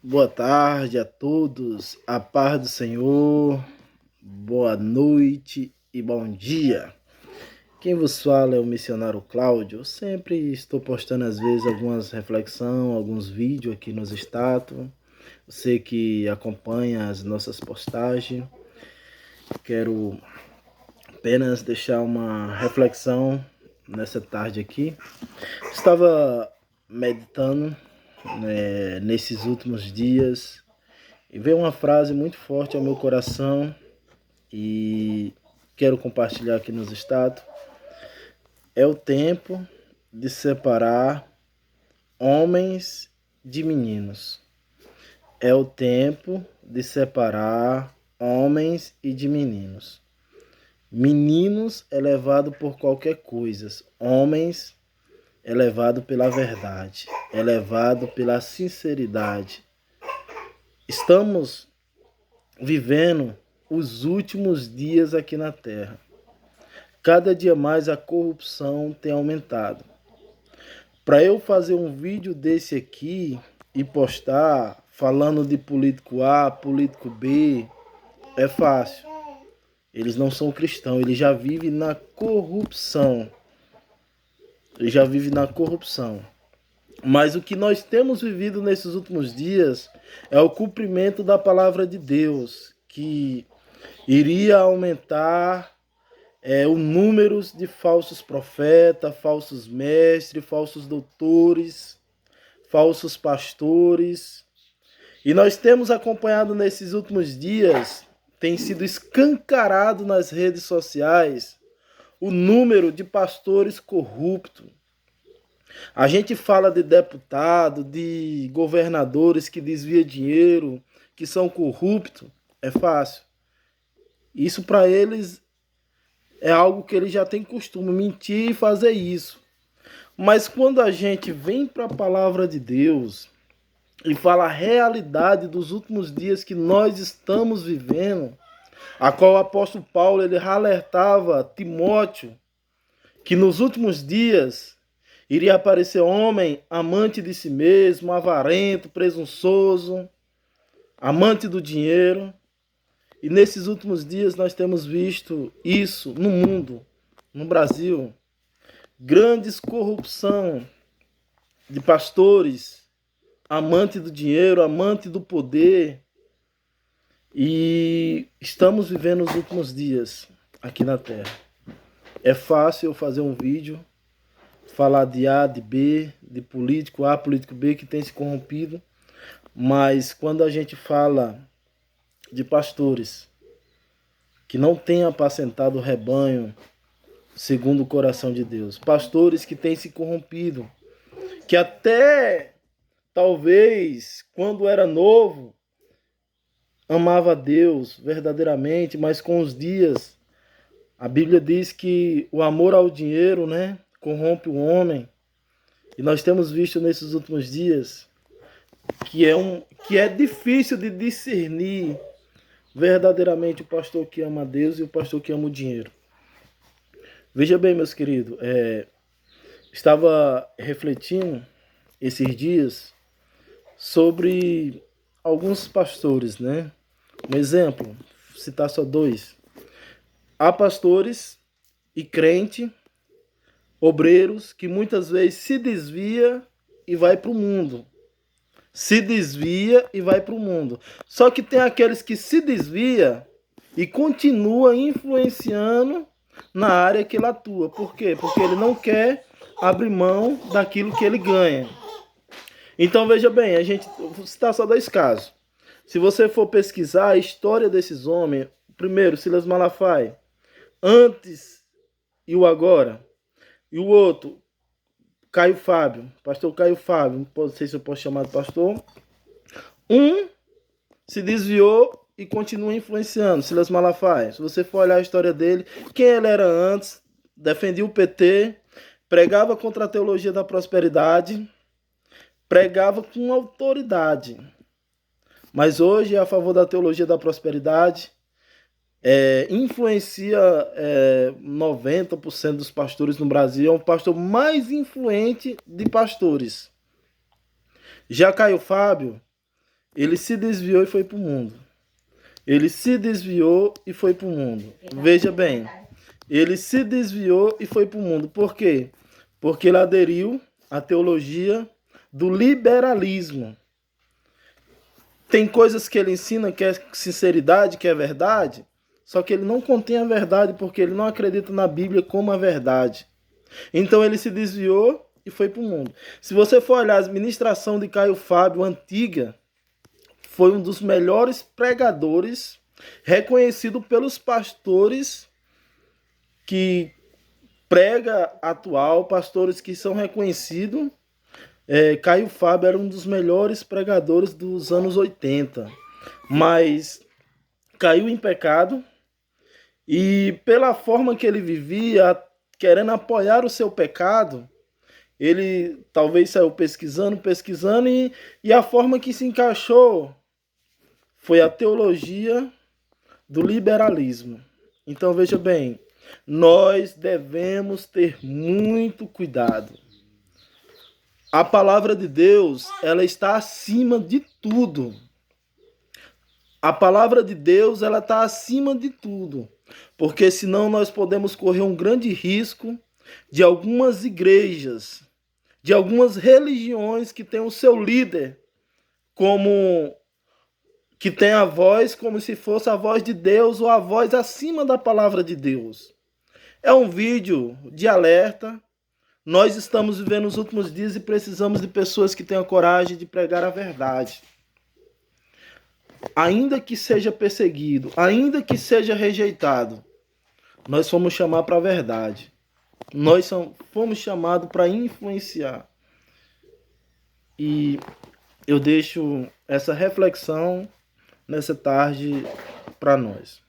Boa tarde a todos, a paz do Senhor, boa noite e bom dia. Quem vos fala é o missionário Cláudio. Eu sempre estou postando às vezes algumas reflexões, alguns vídeos aqui nos status. Você que acompanha as nossas postagens, quero apenas deixar uma reflexão nessa tarde aqui. Estava meditando nesses últimos dias e veio uma frase muito forte ao meu coração e quero compartilhar aqui nos status. É o tempo de separar homens de meninos. É o tempo de separar homens e de meninos. Meninos é levado por qualquer coisa. Homens é levado pela verdade. É levado pela sinceridade. Estamos vivendo os últimos dias aqui na Terra. Cada dia mais a corrupção tem aumentado. Para eu fazer um vídeo desse aqui e postar falando de político A, político B, é fácil. Eles não são cristãos, eles já vivem na corrupção. Mas o que nós temos vivido nesses últimos dias é o cumprimento da palavra de Deus, que iria aumentar o número de falsos profetas, falsos mestres, falsos doutores, falsos pastores. E nós temos acompanhado nesses últimos dias, tem sido escancarado nas redes sociais, o número de pastores corruptos. A gente fala de deputado, de governadores que desviam dinheiro, que são corruptos, é fácil. Isso para eles é algo que eles já têm costume, mentir e fazer isso. Mas quando a gente vem para a palavra de Deus e fala a realidade dos últimos dias que nós estamos vivendo, a qual o apóstolo Paulo ele alertava Timóteo que nos últimos dias iria aparecer homem amante de si mesmo, avarento, presunçoso, amante do dinheiro. E nesses últimos dias nós temos visto isso no mundo, no Brasil. Grandes corrupção de pastores, amante do dinheiro, amante do poder. E estamos vivendo os últimos dias aqui na Terra. É fácil eu fazer um vídeo, falar de A, de B, de político A, político B que tem se corrompido. Mas quando a gente fala de pastores que não têm apacentado o rebanho segundo o coração de Deus, pastores que têm se corrompido, que até talvez quando era novo amava a Deus verdadeiramente, mas com os dias a Bíblia diz que o amor ao dinheiro, corrompe o homem. E nós temos visto nesses últimos dias que é difícil de discernir verdadeiramente o pastor que ama a Deus e o pastor que ama o dinheiro. Veja bem, meus queridos, estava refletindo esses dias sobre alguns pastores, Um exemplo, vou citar só dois. Há pastores e crente, obreiros, que muitas vezes se desvia e vai para o mundo. Só que tem aqueles que se desvia e continua influenciando na área que ele atua. Por quê? Porque ele não quer abrir mão daquilo que ele ganha. Então veja bem, vou citar só dois casos. Se você for pesquisar a história desses homens, primeiro, Silas Malafaia, antes e o agora, e o outro, Caio Fábio, pastor Caio Fábio, não sei se eu posso chamar de pastor. Um se desviou e continua influenciando, Silas Malafaia. Se você for olhar a história dele, quem ele era antes, defendia o PT, pregava contra a teologia da prosperidade, pregava com autoridade. Mas hoje é a favor da teologia da prosperidade, influencia 90% dos pastores no Brasil, é o pastor mais influente de pastores. Já Caio Fábio, Ele se desviou e foi para o mundo. Ele se desviou e foi para o mundo. Veja bem, ele se desviou e foi para o mundo. Por quê? Porque ele aderiu à teologia do liberalismo. Tem coisas que ele ensina que é sinceridade, que é verdade, só que ele não contém a verdade porque ele não acredita na Bíblia como a verdade. Então ele se desviou e foi para o mundo. Se você for olhar a administração de Caio Fábio antiga, foi um dos melhores pregadores, reconhecido pelos pastores que prega atual, pastores que são reconhecidos. Caio Fábio era um dos melhores pregadores dos anos 80, mas caiu em pecado e pela forma que ele vivia, querendo apoiar o seu pecado, ele talvez saiu pesquisando e a forma que se encaixou foi a teologia do liberalismo. Então veja bem, nós devemos ter muito cuidado. A palavra de Deus, ela está acima de tudo. A palavra de Deus, ela está acima de tudo. Porque senão nós podemos correr um grande risco de algumas igrejas, de algumas religiões que têm o seu líder como que tem a voz como se fosse a voz de Deus ou a voz acima da palavra de Deus. É um vídeo de alerta. Nós estamos vivendo os últimos dias e precisamos de pessoas que tenham coragem de pregar a verdade. Ainda que seja perseguido, ainda que seja rejeitado, nós fomos chamados para a verdade. Nós fomos chamados para influenciar. E eu deixo essa reflexão nessa tarde para nós.